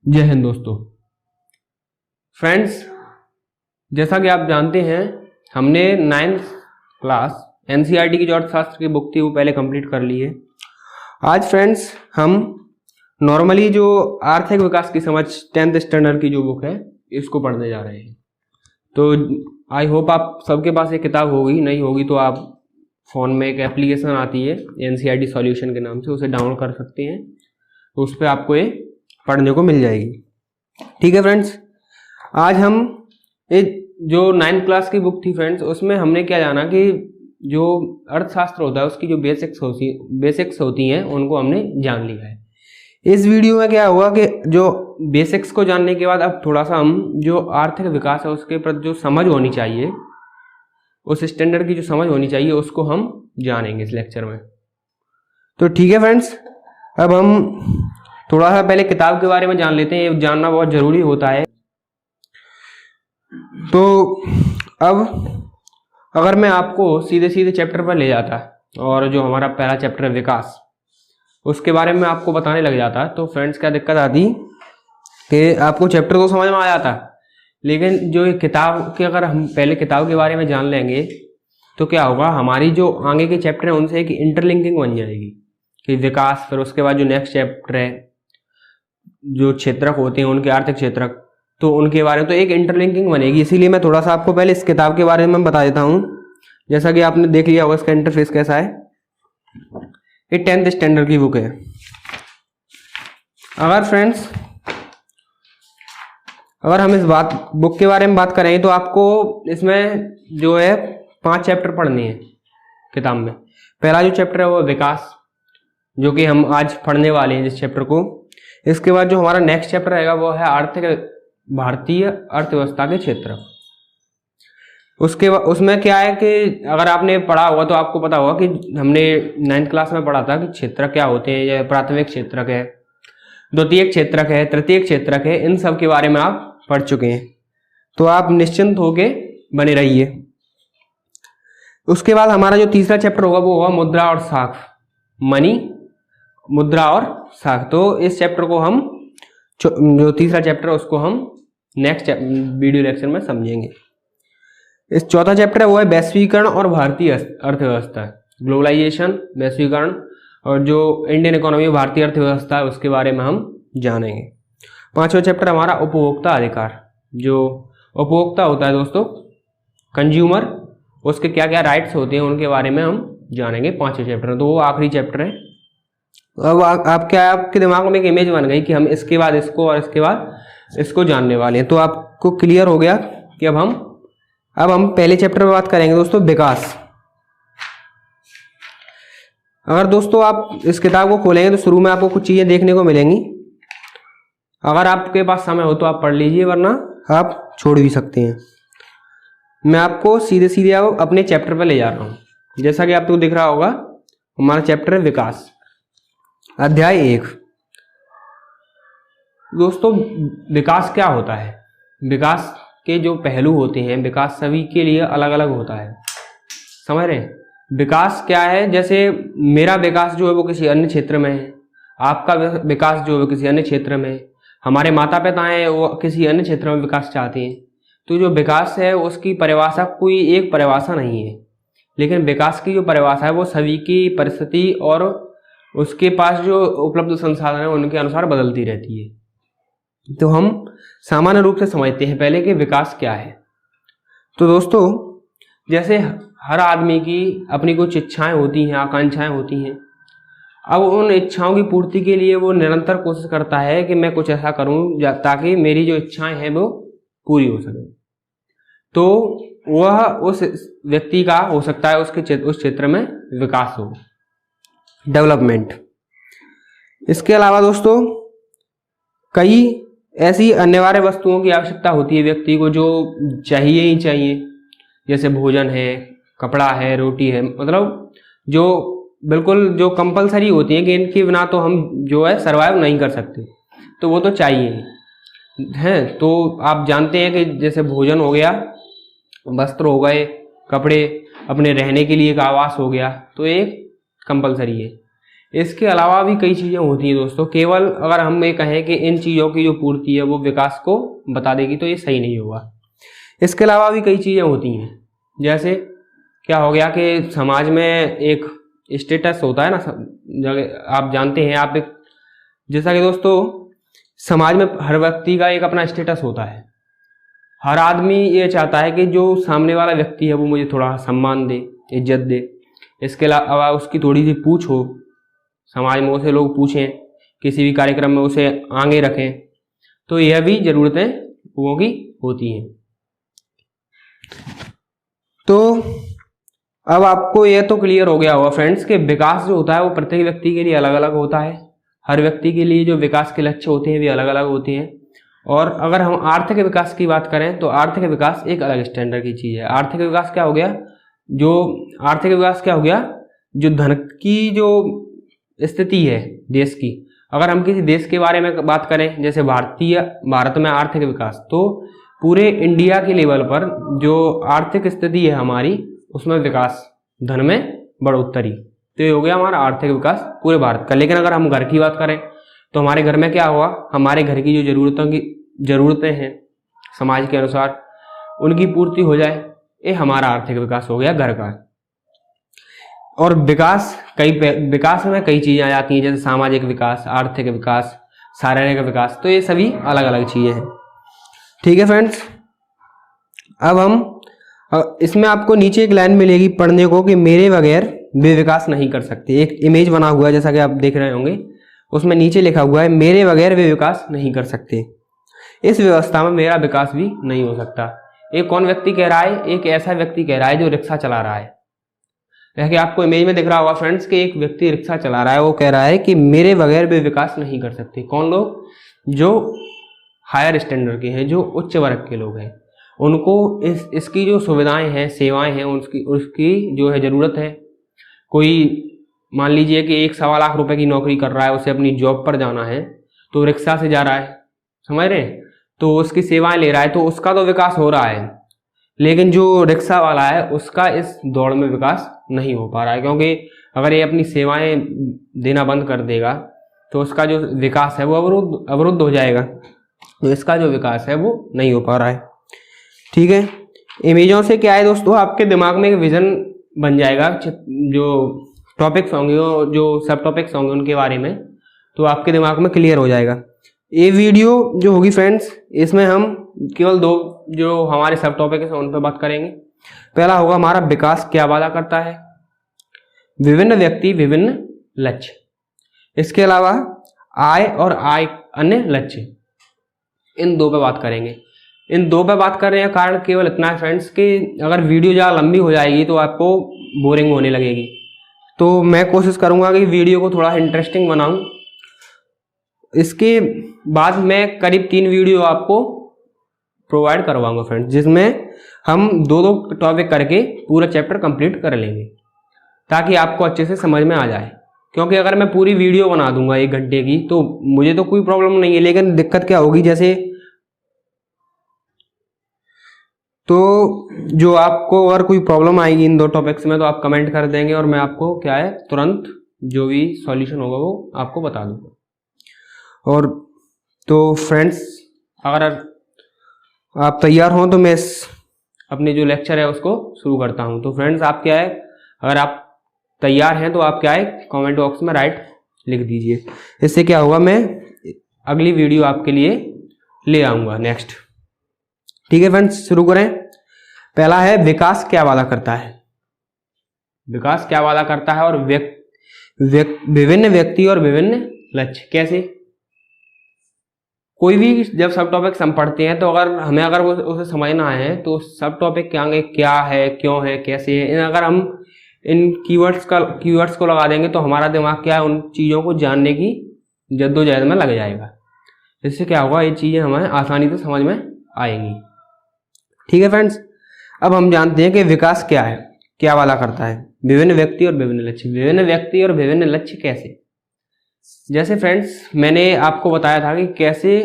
जय हिंद दोस्तों। फ्रेंड्स, जैसा कि आप जानते हैं हमने 9th क्लास एनसीईआरटी की जो अर्थशास्त्र की बुक थी वो पहले कंप्लीट कर ली है। आज फ्रेंड्स हम नॉर्मली जो आर्थिक विकास की समझ 10th स्टैंडर्ड की जो बुक है इसको पढ़ने जा रहे हैं। तो आई होप आप सबके पास ये किताब होगी, नहीं होगी तो आप फ़ोन में एक एप्लीकेशन आती है एनसीईआरटी सॉल्यूशन के नाम से, उसे डाउनलोड कर सकते हैं। तो उस पर आपको ये पढ़ने को मिल जाएगी। ठीक है फ्रेंड्स, आज हम एक जो 9th क्लास की बुक थी फ्रेंड्स, उसमें हमने क्या जाना कि जो अर्थशास्त्र होता है उसकी जो बेसिक्स होती हैं उनको हमने जान लिया है। इस वीडियो में क्या होगा कि जो बेसिक्स को जानने के बाद अब थोड़ा सा हम जो आर्थिक विकास है उसके प्रति जो समझ होनी चाहिए, उस स्टैंडर्ड की जो समझ होनी चाहिए उसको हम जानेंगे इस लेक्चर में। तो ठीक है फ्रेंड्स, अब हम थोड़ा सा पहले किताब के बारे में जान लेते हैं, ये जानना बहुत ज़रूरी होता है। तो अब अगर मैं आपको सीधे सीधे चैप्टर पर ले जाता और जो हमारा पहला चैप्टर है विकास, उसके बारे में आपको बताने लग जाता तो फ्रेंड्स क्या दिक्कत आती कि आपको चैप्टर तो समझ में आ जाता, लेकिन जो ये किताब के अगर हम पहले किताब के बारे में जान लेंगे तो क्या होगा, हमारी जो आगे के चैप्टर हैं उनसे एक इंटरलिंकिंग बन जाएगी कि विकास, फिर उसके बाद जो नेक्स्ट चैप्टर है जो क्षेत्रक होते हैं उनके आर्थिक क्षेत्रक, तो उनके बारे में तो एक इंटरलिंकिंग बनेगी। इसीलिए मैं थोड़ा सा आपको पहले इस किताब के बारे में बता देता हूँ। जैसा कि आपने देख लिया होगा इसका इंटरफेस कैसा है। ये 10th स्टैंडर्ड की बुक है। अगर हम इस बुक के बारे में बात करें तो आपको इसमें जो है 5 चैप्टर पढ़ने हैं किताब में। पहला जो चैप्टर है वो विकास, जो कि हम आज पढ़ने वाले हैं जिस चैप्टर को। इसके बाद जो हमारा नेक्स्ट चैप्टर रहेगा वो है भारतीय अर्थव्यवस्था के क्षेत्र। उसमें क्या है कि अगर आपने पढ़ा होगा तो आपको पता होगा कि हमने 9th क्लास में पढ़ा था कि क्षेत्रक क्या होते हैं। ये प्राथमिक क्षेत्रक है, द्वितीयक क्षेत्रक है, तृतीयक क्षेत्रक है, इन सब के बारे में आप पढ़ चुके हैं। तो आप निश्चिंत होके बने रहिए। उसके बाद हमारा जो तीसरा चैप्टर होगा वो होगा मुद्रा और साख, मनी, मुद्रा और साख। तो इस चैप्टर को हम जो तीसरा चैप्टर है उसको हम नेक्स्ट वीडियो लेक्चर में समझेंगे। इस चौथा चैप्टर है वो है वैश्वीकरण और भारतीय अर्थव्यवस्था, ग्लोबलाइजेशन, वैश्वीकरण और जो इंडियन इकोनॉमी, भारतीय अर्थव्यवस्था है उसके बारे में हम जानेंगे। पांचवा चैप्टर हमारा उपभोक्ता अधिकार। जो उपभोक्ता होता है दोस्तों, कंज्यूमर, उसके क्या क्या राइट्स होते हैं उनके बारे में हम जानेंगे 5वें चैप्टर में। तो वो आखिरी चैप्टर है। अब आपके दिमाग में एक इमेज बन गई कि हम इसके बाद इसको और इसके बाद इसको जानने वाले हैं। तो आपको क्लियर हो गया कि अब हम पहले चैप्टर में बात करेंगे दोस्तों, विकास। अगर दोस्तों आप इस किताब को खोलेंगे तो शुरू में आपको कुछ चीजें देखने को मिलेंगी। अगर आपके पास समय हो तो आप पढ़ लीजिए, वरना आप छोड़ भी सकते हैं। मैं आपको सीधे सीधे अब अपने चैप्टर पर ले जा रहा हूं। जैसा कि आपको दिख रहा होगा हमारा चैप्टर है विकास, अध्याय 1। दोस्तों विकास क्या होता है? विकास के जो पहलू होते हैं, विकास सभी के लिए अलग अलग होता है, समझ रहे हैं? विकास क्या है, जैसे मेरा विकास जो है वो किसी अन्य क्षेत्र में है, आपका विकास जो है वो किसी अन्य क्षेत्र में है, हमारे माता पिता हैं वो किसी अन्य क्षेत्र में विकास चाहते हैं। तो जो विकास है उसकी परिभाषा कोई एक परिभाषा नहीं है, लेकिन विकास की जो परिभाषा है वो सभी की परिस्थिति और उसके पास जो उपलब्ध संसाधन है उनके अनुसार बदलती रहती है। तो हम सामान्य रूप से समझते हैं पहले कि विकास क्या है। तो दोस्तों जैसे हर आदमी की अपनी कुछ इच्छाएं होती हैं, आकांक्षाएं होती हैं। अब उन इच्छाओं की पूर्ति के लिए वो निरंतर कोशिश करता है कि मैं कुछ ऐसा करूं ताकि मेरी जो इच्छाएं हैं वो पूरी हो सके। तो वह उस व्यक्ति का हो सकता है उस क्षेत्र में विकास हो, डेवलपमेंट। इसके अलावा दोस्तों कई ऐसी अनिवार्य वस्तुओं की आवश्यकता होती है व्यक्ति को, जो चाहिए ही चाहिए। जैसे भोजन है, कपड़ा है, रोटी है, मतलब जो बिल्कुल जो कंपलसरी होती है कि इनके बिना तो हम जो है सरवाइव नहीं कर सकते, तो वो तो चाहिए हैं। तो आप जानते हैं कि जैसे भोजन हो गया, वस्त्र हो गए, कपड़े, अपने रहने के लिए एक आवास हो गया, तो एक कंपलसरी है। इसके अलावा भी कई चीज़ें होती हैं दोस्तों। केवल अगर हम ये कहें कि इन चीज़ों की जो पूर्ति है वो विकास को बता देगी तो ये सही नहीं होगा। इसके अलावा भी कई चीज़ें होती हैं, जैसे क्या हो गया कि समाज में एक स्टेटस होता है ना, आप जानते हैं, आप एक जैसा कि दोस्तों समाज में हर व्यक्ति का एक अपना स्टेटस होता है। हर आदमी ये चाहता है कि जो सामने वाला व्यक्ति है वो मुझे थोड़ा सम्मान दे, इज्जत दे। इसके अलावा उसकी थोड़ी सी पूछ हो, समाज में उसे लोग पूछें, किसी भी कार्यक्रम में उसे आगे रखें, तो यह भी ज़रूरतें लोगों की होती हैं। तो अब आपको यह तो क्लियर हो गया होगा फ्रेंड्स कि विकास जो होता है वो प्रत्येक व्यक्ति के लिए अलग अलग होता है। हर व्यक्ति के लिए जो विकास के लक्ष्य होते हैं भी अलग अलग होते हैं। और अगर हम आर्थिक विकास की बात करें तो आर्थिक विकास एक अलग स्टैंडर्ड की चीज़ है। आर्थिक विकास क्या हो गया, जो धन की जो स्थिति है देश की, अगर हम किसी देश के बारे में बात करें जैसे भारत में आर्थिक विकास, तो पूरे इंडिया के लेवल पर जो आर्थिक स्थिति है हमारी, उसमें विकास धन में बढ़ोतरी, तो ये हो गया हमारा आर्थिक विकास पूरे भारत का। लेकिन अगर हम घर की बात करें तो हमारे घर में क्या हुआ, हमारे घर की जो ज़रूरतें हैं समाज के अनुसार उनकी पूर्ति हो जाए, ये हमारा आर्थिक विकास हो गया घर का। और विकास में कई चीज़ें आ जाती हैं, जैसे सामाजिक विकास, आर्थिक विकास, शारीरिक विकास, तो ये सभी अलग अलग चीज़ें हैं। ठीक है फ्रेंड्स, अब इसमें आपको नीचे एक लाइन मिलेगी पढ़ने को कि मेरे बगैर वे विकास नहीं कर सकते। एक इमेज बना हुआ है जैसा कि आप देख रहे होंगे, उसमें नीचे लिखा हुआ है मेरे बगैर वे विकास नहीं कर सकते, इस व्यवस्था में मेरा विकास भी नहीं हो सकता। एक कौन व्यक्ति कह रहा है, एक ऐसा व्यक्ति कह रहा है जो रिक्शा चला रहा है। जैसे आपको इमेज में दिख रहा होगा फ्रेंड्स कि एक व्यक्ति रिक्शा चला रहा है, वो कह रहा है कि मेरे बगैर वे विकास नहीं कर सकते। कौन लोग, जो हायर स्टैंडर्ड के हैं, जो उच्च वर्ग के लोग हैं, उनको इसकी जो सुविधाएं हैं, सेवाएं हैं, उसकी जो है ज़रूरत है। कोई मान लीजिए कि 1.25 लाख रुपए की नौकरी कर रहा है, उसे अपनी जॉब पर जाना है तो रिक्शा से जा रहा है, समझ रहे हैं, तो उसकी सेवाएं ले रहा है, तो उसका तो विकास हो रहा है। लेकिन जो रिक्शा वाला है उसका इस दौड़ में विकास नहीं हो पा रहा है, क्योंकि अगर ये अपनी सेवाएं देना बंद कर देगा तो उसका जो विकास है वो अवरुद्ध हो जाएगा, तो इसका जो विकास है वो नहीं हो पा रहा है। ठीक है, इमेजों से क्या है दोस्तों, आपके दिमाग में एक विजन बन जाएगा, जो टॉपिक्स होंगे, जो सब टॉपिक्स होंगे उनके बारे में, तो आपके दिमाग में क्लियर हो जाएगा। ये वीडियो जो होगी फ्रेंड्स, इसमें हम केवल 2 जो हमारे सब टॉपिक है उन पर बात करेंगे। पहला होगा हमारा विकास क्या वादा करता है, विभिन्न व्यक्ति विभिन्न लक्ष्य। इसके अलावा आय और आय अन्य लक्ष्य, इन 2 पे बात करेंगे। इन 2 पे बात करने का कारण केवल इतना है फ्रेंड्स कि अगर वीडियो ज़्यादा लंबी हो जाएगी तो आपको बोरिंग होने लगेगी, तो मैं कोशिश करूंगा कि वीडियो को थोड़ा इंटरेस्टिंग बनाऊं। इसके बाद मैं करीब 3 वीडियो आपको प्रोवाइड करवाऊंगा फ्रेंड्स, जिसमें हम 2-2 टॉपिक करके पूरा चैप्टर कंप्लीट कर लेंगे, ताकि आपको अच्छे से समझ में आ जाए। क्योंकि अगर मैं पूरी वीडियो बना दूंगा 1 घंटे की तो मुझे तो कोई प्रॉब्लम नहीं है, लेकिन दिक्कत क्या होगी, जैसे तो जो आपको अगर कोई प्रॉब्लम आएगी इन 2 टॉपिक्स में तो आप कमेंट कर देंगे और मैं आपको क्या है तुरंत जो भी सॉल्यूशन होगा वो आपको बता दूंगा। और तो फ्रेंड्स, अगर आप तैयार हों तो मैं अपने जो लेक्चर है उसको शुरू करता हूं। तो फ्रेंड्स, आप क्या है, अगर आप तैयार हैं तो आप क्या है कमेंट बॉक्स में राइट लिख दीजिए। इससे क्या होगा, मैं अगली वीडियो आपके लिए ले आऊँगा नेक्स्ट। ठीक है फ्रेंड्स, शुरू करें। पहला है विकास क्या वादा करता है। विकास क्या वादा करता है और विभिन्न व्यक्ति और विभिन्न लक्ष्य। कैसे, कोई भी जब सब टॉपिक हम पढ़ते हैं तो अगर वो उसे समझना है तो सब टॉपिक के आगे क्या है, क्यों है, कैसे है, अगर हम इन कीवर्ड्स को लगा देंगे तो हमारा दिमाग क्या है उन चीज़ों को जानने की जद्दोजहद में लग जाएगा। इससे क्या होगा, ये चीज़ें हमें आसानी से समझ में आएंगी। ठीक है फ्रेंड्स, अब हम जानते हैं कि विकास क्या है, क्या वादा करता है। विभिन्न व्यक्ति और विभिन्न लक्ष्य। विभिन्न व्यक्ति और विभिन्न लक्ष्य कैसे, जैसे फ्रेंड्स मैंने आपको बताया था कि कैसे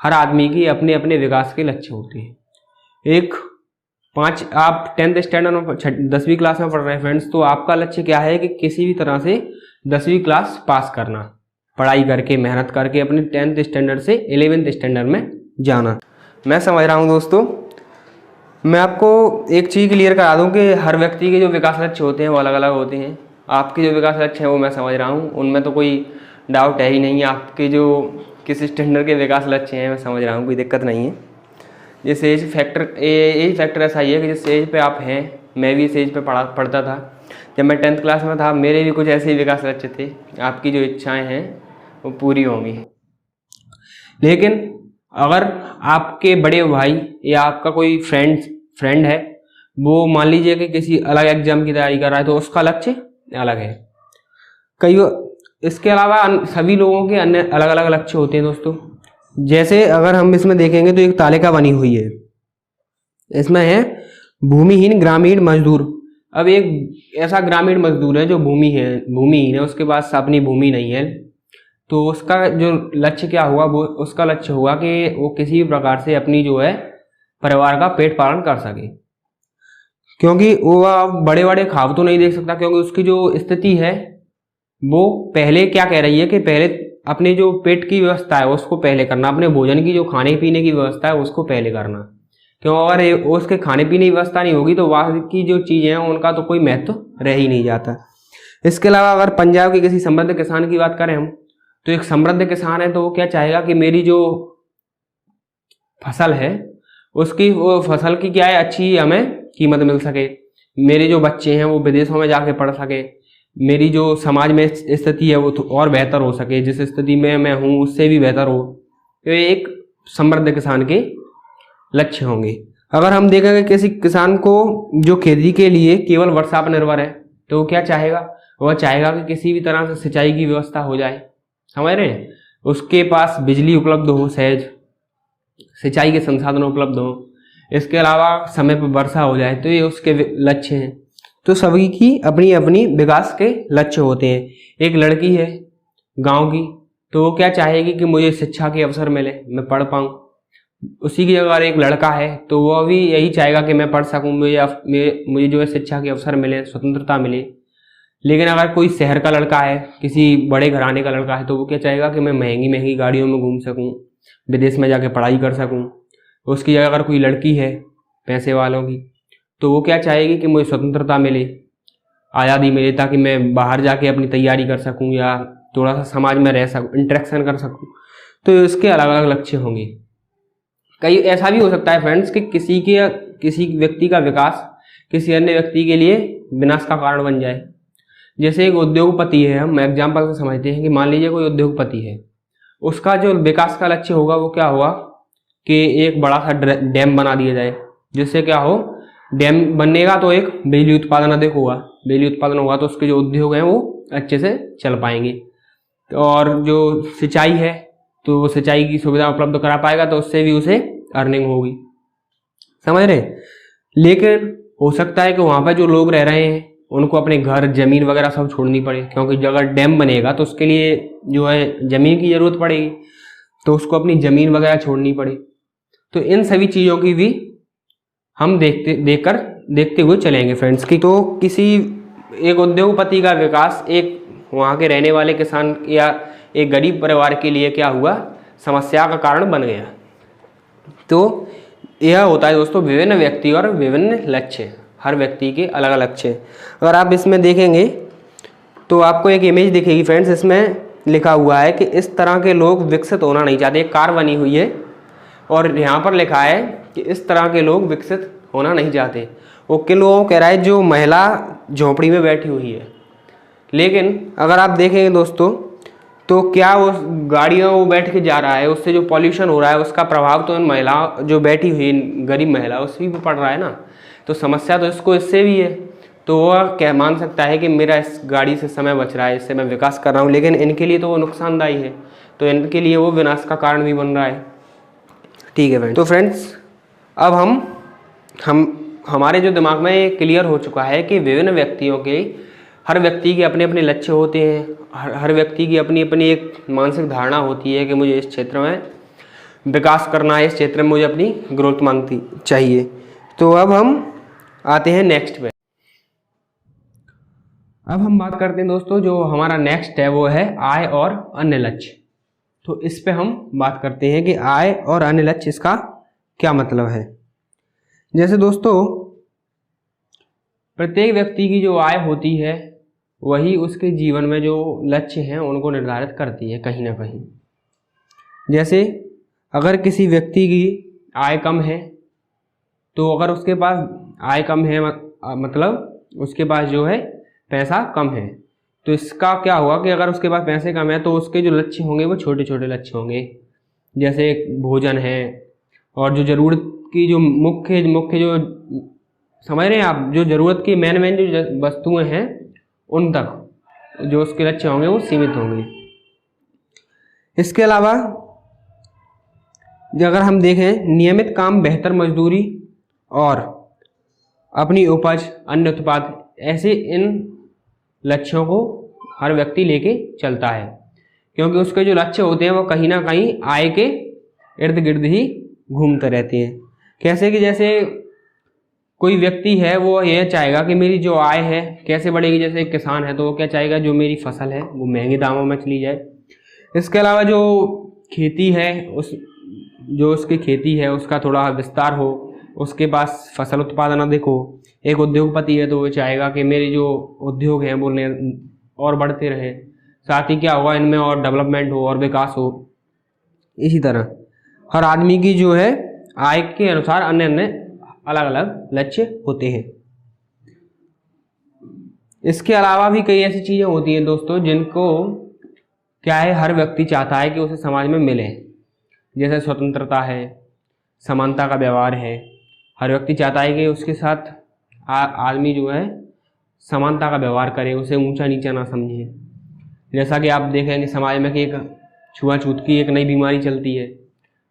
हर आदमी की अपने अपने विकास के लक्ष्य होते हैं। आप 10th स्टैंडर्ड में 10वीं क्लास में पढ़ रहे हैं फ्रेंड्स, तो आपका लक्ष्य क्या है कि किसी भी तरह से 10वीं क्लास पास करना, पढ़ाई करके मेहनत करके अपने 10th स्टैंडर्ड से 11th स्टैंडर्ड में जाना। मैं समझ रहा हूँ दोस्तों। मैं आपको एक चीज़ क्लियर करा दूँ कि हर व्यक्ति के जो विकास लक्ष्य होते हैं वो अलग अलग होते हैं। आपके जो विकास लक्ष्य हैं वो मैं समझ रहा हूँ, उनमें तो कोई डाउट है ही नहीं। आपके जो किस स्टैंडर्ड के विकास लक्ष्य हैं मैं समझ रहा हूँ, कोई दिक्कत नहीं है। जिस एज फैक्टर ऐसा ही है कि जिस एज पे आप हैं, मैं भी इस एज पे पढ़ता था। जब मैं 10th क्लास में था मेरे भी कुछ ऐसे ही विकास लक्ष्य थे। आपकी जो इच्छाएं हैं वो पूरी होंगी। लेकिन अगर आपके बड़े भाई या आपका कोई फ्रेंड है, वो मान लीजिए कि किसी अलग एग्जाम की तैयारी कर रहा है, तो उसका लक्ष्य अलग है। इसके अलावा सभी लोगों के अन्य अलग अलग लक्ष्य होते हैं दोस्तों। जैसे अगर हम इसमें देखेंगे तो एक तालिका बनी हुई है, इसमें है भूमिहीन ग्रामीण मजदूर। अब एक ऐसा ग्रामीण मजदूर है जो भूमिहीन है, उसके पास अपनी भूमि नहीं है, तो उसका जो लक्ष्य क्या हुआ, वो उसका लक्ष्य हुआ कि वो किसी भी प्रकार से अपनी जो है परिवार का पेट पालन कर सके। क्योंकि वो बड़े बड़े ख्वाब तो नहीं देख सकता, क्योंकि उसकी जो स्थिति है वो पहले क्या कह रही है कि पहले अपने जो पेट की व्यवस्था है उसको पहले करना, अपने भोजन की जो खाने पीने की व्यवस्था है उसको पहले करना। क्यों, अगर उसके खाने पीने की व्यवस्था नहीं होगी तो वहाँ की जो चीज़ें हैं उनका तो कोई महत्व रह ही नहीं जाता। इसके अलावा अगर पंजाब के किसी समृद्ध किसान की बात करें हम, तो एक समृद्ध किसान है तो वो क्या चाहेगा कि मेरी जो फसल है उसकी, वो फसल की क्या है, अच्छी हमें कीमत मिल सके, मेरे जो बच्चे हैं वो विदेशों में जाके पढ़ सके, मेरी जो समाज में स्थिति है वो तो और बेहतर हो सके, जिस स्थिति में मैं हूँ उससे भी बेहतर हो। तो ये एक समृद्ध किसान के लक्ष्य होंगे। अगर हम देखेंगे किसी किसान को जो खेती के लिए केवल वर्षा पर निर्भर है, तो वो क्या चाहेगा, वह चाहेगा कि किसी भी तरह से सिंचाई की व्यवस्था हो जाए। समझ रहे हैं, उसके पास बिजली उपलब्ध हो, सहज सिंचाई के संसाधन उपलब्ध हो, इसके अलावा समय पर वर्षा हो जाए, तो ये उसके लक्ष्य हैं। तो सभी की अपनी अपनी विकास के लक्ष्य होते हैं। एक लड़की है गांव की, तो वो क्या चाहेगी कि मुझे शिक्षा के अवसर मिले, मैं पढ़ पाऊँ। उसी की जगह अगर एक लड़का है तो वह भी यही चाहेगा कि मैं पढ़ सकूँ, मुझे जो है शिक्षा के अवसर मिले, स्वतंत्रता मिले। लेकिन अगर कोई शहर का लड़का है, किसी बड़े घराने का लड़का है, तो वो क्या चाहेगा कि मैं महंगी महंगी गाड़ियों में घूम सकूँ, विदेश में जाके पढ़ाई कर सकूँ। उसकी जगह अगर कोई लड़की है पैसे वालों की, तो वो क्या चाहेगी कि मुझे स्वतंत्रता मिले, आज़ादी मिले, ताकि मैं बाहर जाके अपनी तैयारी कर सकूं या थोड़ा सा समाज में रह सकूं, इंटरेक्शन कर सकूं। तो इसके अलग अलग लक्ष्य होंगे। कई ऐसा भी हो सकता है फ्रेंड्स कि किसी व्यक्ति का विकास किसी अन्य व्यक्ति के लिए विनाश का कारण बन जाए। जैसे एक उद्योगपति है, हम एग्जाम्पल से समझते हैं कि मान लीजिए कोई उद्योगपति है, उसका जो विकास का लक्ष्य होगा वो क्या होगा कि एक बड़ा सा डैम बना दिया जाए, जिससे क्या हो, डैम बनेगा तो एक बिजली उत्पादन अधिक होगा, बिजली उत्पादन होगा तो उसके जो उद्योग हैं वो अच्छे से चल पाएंगे। और जो सिंचाई है तो वो सिंचाई की सुविधा उपलब्ध करा पाएगा, तो उससे भी उसे अर्निंग होगी। समझ रहे। लेकिन हो सकता है कि वहाँ पर जो लोग रह रहे हैं उनको अपने घर जमीन वगैरह सब छोड़नी पड़े, क्योंकि अगर डैम बनेगा तो उसके लिए जो है जमीन की जरूरत पड़ेगी, तो उसको अपनी जमीन वगैरह छोड़नी पड़े। तो इन सभी चीज़ों की भी हम देखते हुए चलेंगे फ्रेंड्स की। तो किसी एक उद्योगपति का विकास एक वहाँ के रहने वाले किसान या एक गरीब परिवार के लिए क्या हुआ, समस्या का कारण बन गया। तो यह होता है दोस्तों विभिन्न व्यक्ति और विभिन्न लक्ष्य, हर व्यक्ति के अलग अलग लक्ष्य। अगर आप इसमें देखेंगे तो आपको एक इमेज दिखेगी फ्रेंड्स, इसमें लिखा हुआ है कि इस तरह के लोग विकसित होना नहीं चाहते। एक कार बनी हुई है और यहाँ पर लिखा है कि इस तरह के लोग विकसित होना नहीं चाहते। वो किन लोगों को कह रहा है, जो महिला झोंपड़ी में बैठी हुई है। लेकिन अगर आप देखेंगे दोस्तों तो क्या वो गाड़ियों वो बैठ के जा रहा है, उससे जो पॉल्यूशन हो रहा है उसका प्रभाव तो इन महिलाओं जो बैठी हुई गरीब महिला उससे भी पड़ रहा है ना। तो समस्या तो इसको इससे भी है। तो वह क्या मान सकता है कि मेरा इस गाड़ी से समय बच रहा है, इससे मैं विकास कर रहा हूँ, लेकिन इनके लिए तो वो नुकसानदायी है, तो इनके लिए वो विनाश का कारण भी बन रहा है। ठीक है फ्रेंड्स। तो फ्रेंड्स अब हमारे जो दिमाग में ये क्लियर हो चुका है कि विभिन्न व्यक्तियों के, हर व्यक्ति के अपने अपने लक्ष्य होते हैं, हर व्यक्ति की अपनी अपनी एक मानसिक धारणा होती है कि मुझे इस क्षेत्र में विकास करना है, इस क्षेत्र में मुझे अपनी ग्रोथ मांगती चाहिए। तो अब हम आते हैं नेक्स्ट पे। अब हम बात करते हैं दोस्तों, जो हमारा नेक्स्ट है वो है आय और अन्य लक्ष्य। तो इस पे हम बात करते हैं कि आय और अन्य लक्ष्य, इसका क्या मतलब है। जैसे दोस्तों, प्रत्येक व्यक्ति की जो आय होती है वही उसके जीवन में जो लक्ष्य हैं उनको निर्धारित करती है कहीं ना कहीं। जैसे अगर किसी व्यक्ति की आय कम है, तो अगर उसके पास आय कम है मतलब उसके पास जो है पैसा कम है, तो इसका क्या हुआ कि अगर उसके पास पैसे कम है तो उसके जो लक्ष्य होंगे वो छोटे छोटे लक्ष्य होंगे। जैसे भोजन है और जो ज़रूरत की जो मुख्य जो समझ रहे हैं आप, जो ज़रूरत की मेन जो वस्तुएं हैं उन तक जो उसके लक्ष्य होंगे वो सीमित होंगे। इसके अलावा अगर हम देखें, नियमित काम, बेहतर मजदूरी और अपनी उपज, अन्य उत्पाद, ऐसे इन लक्ष्यों को हर व्यक्ति लेके चलता है, क्योंकि उसके जो लक्ष्य होते हैं वो कहीं ना कहीं आय के इर्द गिर्द ही घूमते रहते हैं। कैसे कि जैसे कोई व्यक्ति है वो यह चाहेगा कि मेरी जो आय है कैसे बढ़ेगी। जैसे एक किसान है तो वो क्या चाहेगा, जो मेरी फसल है वो महंगे दामों में चली जाए। इसके अलावा जो खेती है उसकी खेती है उसका थोड़ा विस्तार हो, उसके पास फसल उत्पादन अधिक हो। एक उद्योगपति है तो वो चाहेगा कि मेरे जो उद्योग हैं वो और बढ़ते रहे, साथ ही क्या होगा, इनमें और डेवलपमेंट हो और विकास हो। इसी तरह हर आदमी की जो है आय के अनुसार अन्य अन्य अलग अलग लक्ष्य होते हैं। इसके अलावा भी कई ऐसी चीज़ें होती हैं दोस्तों जिनको क्या है, हर व्यक्ति चाहता है कि उसे समाज में मिले। जैसे स्वतंत्रता है, समानता का व्यवहार है। हर व्यक्ति चाहता है कि उसके साथ आदमी जो है समानता का व्यवहार करे, उसे ऊंचा नीचा ना समझे। जैसा कि आप देखेंगे समाज में कि एक छुआछूत की एक नई बीमारी चलती है,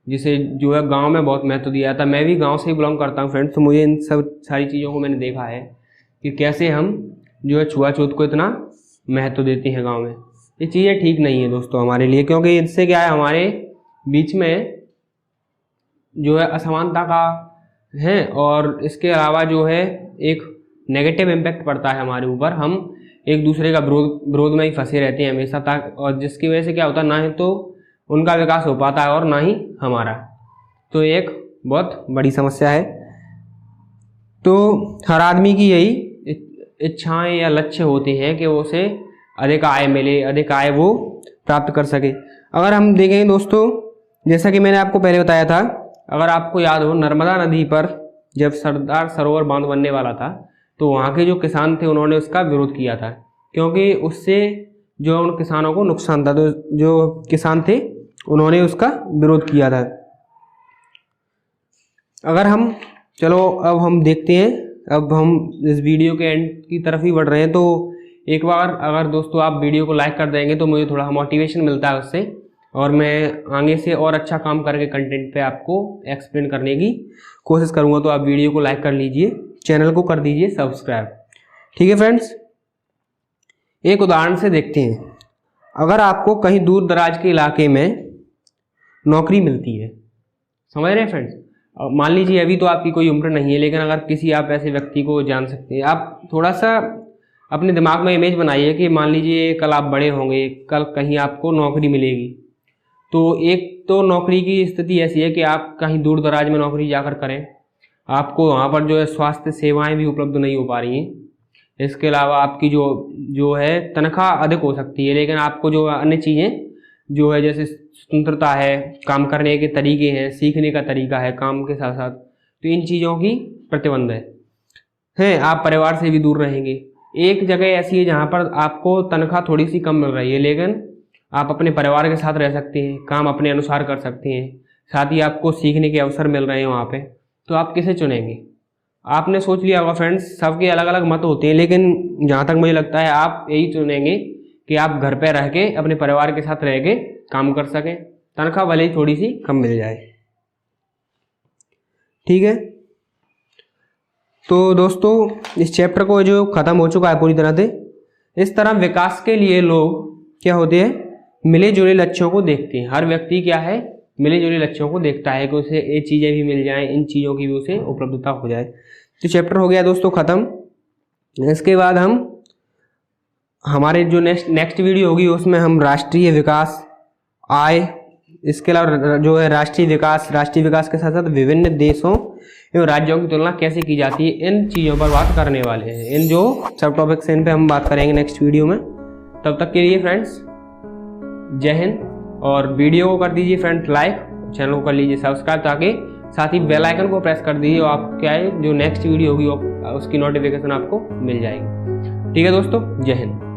जिसे जो है गांव में बहुत महत्व दिया जाता है। मैं भी गांव से ही बिलोंग करता हूं फ्रेंड्स, तो मुझे इन सब सारी चीज़ों को मैंने देखा है कि कैसे हम जो है छुआछूत को इतना महत्व देते हैं गाँव में। ये चीज़ें ठीक नहीं है दोस्तों हमारे लिए, क्योंकि इससे क्या है, हमारे बीच में जो है असमानता का है और इसके अलावा जो है एक नेगेटिव इम्पैक्ट पड़ता है हमारे ऊपर। हम एक दूसरे का विरोध में ही फंसे रहते हैं हमेशा तक, और जिसकी वजह से क्या होता है, ना ही तो उनका विकास हो पाता है और ना ही हमारा। तो एक बहुत बड़ी समस्या है। तो हर आदमी की यही इच्छाएं या लक्ष्य होते हैं कि वो उसे अधिक आय मिले, अधिक आय वो प्राप्त कर सके। अगर हम देखें दोस्तों, जैसा कि मैंने आपको पहले बताया था, अगर आपको याद हो, नर्मदा नदी पर जब सरदार सरोवर बांध बनने वाला था तो वहाँ के जो किसान थे उन्होंने उसका विरोध किया था, क्योंकि उससे जो उन किसानों को नुकसान था। तो जो किसान थे उन्होंने उसका विरोध किया था। अगर हम अब हम देखते हैं, अब हम इस वीडियो के एंड की तरफ ही बढ़ रहे हैं, तो एक बार अगर दोस्तों आप वीडियो को लाइक कर देंगे तो मुझे थोड़ा मोटिवेशन मिलता है उससे, और मैं आगे से और अच्छा काम करके कंटेंट पे आपको एक्सप्लेन करने की कोशिश करूँगा। तो आप वीडियो को लाइक कर लीजिए, चैनल को कर दीजिए सब्सक्राइब। ठीक है फ्रेंड्स, एक उदाहरण से देखते हैं। अगर आपको कहीं दूर दराज के इलाके में नौकरी मिलती है, समझ रहे हैं फ्रेंड्स, मान लीजिए अभी तो आपकी कोई उम्र नहीं है, लेकिन अगर किसी आप ऐसे व्यक्ति को जान सकते हैं, आप थोड़ा सा अपने दिमाग में इमेज बनाइए कि मान लीजिए कल आप बड़े होंगे, कल कहीं आपको नौकरी मिलेगी। तो एक तो नौकरी की स्थिति ऐसी है कि आप कहीं दूर दराज में नौकरी जाकर करें, आपको वहाँ पर जो है स्वास्थ्य सेवाएं भी उपलब्ध नहीं हो पा रही हैं। इसके अलावा आपकी जो है तनख्वाह अधिक हो सकती है, लेकिन आपको जो अन्य चीज़ें जो है, जैसे स्वतंत्रता है, काम करने के तरीके हैं, सीखने का तरीका है काम के साथ साथ, तो इन चीज़ों की प्रतिबंध है। आप परिवार से भी दूर रहेंगे। एक जगह ऐसी है जहाँ पर आपको तनख्वाह थोड़ी सी कम मिल रही है, लेकिन आप अपने परिवार के साथ रह सकते हैं, काम अपने अनुसार कर सकते हैं, साथ ही आपको सीखने के अवसर मिल रहे हैं वहाँ पे। तो आप किसे चुनेंगे? आपने सोच लिया होगा फ्रेंड्स, सबके अलग अलग मत होते हैं, लेकिन जहाँ तक मुझे लगता है आप यही चुनेंगे कि आप घर पे रह के अपने परिवार के साथ रह के काम कर सकें, तनख्वाह भले ही थोड़ी सी कम मिल जाए। ठीक है, तो दोस्तों इस चैप्टर को जो ख़त्म हो चुका है पूरी तरह से। इस तरह विकास के लिए लोग क्या होते हैं, मिले जुले लक्ष्यों को देखते हैं। हर व्यक्ति क्या है, मिले जुले लक्ष्यों को देखता है कि उसे ये चीज़ें भी मिल जाएं, इन चीज़ों की भी उसे उपलब्धता हो जाए। तो चैप्टर हो गया दोस्तों ख़त्म। इसके बाद हम हमारे जो नेक्स्ट वीडियो होगी उसमें हम राष्ट्रीय विकास, आय, इसके अलावा जो है राष्ट्रीय विकास के साथ साथ विभिन्न देशों एवं राज्यों की तुलना कैसे की जाती है, इन चीज़ों पर बात करने वाले हैं। इन जो सब टॉपिक्स इन पे हम बात करेंगे नेक्स्ट वीडियो में। तब तक के लिए फ्रेंड्स जय हिंद, और वीडियो को कर दीजिए फ्रेंड्स लाइक, चैनल को कर लीजिए सब्सक्राइब, ताकि साथ ही बेल आइकन को प्रेस कर दीजिए और आप क्या है जो नेक्स्ट वीडियो होगी उसकी नोटिफिकेशन आपको मिल जाएगी। ठीक है दोस्तों, जय हिंद।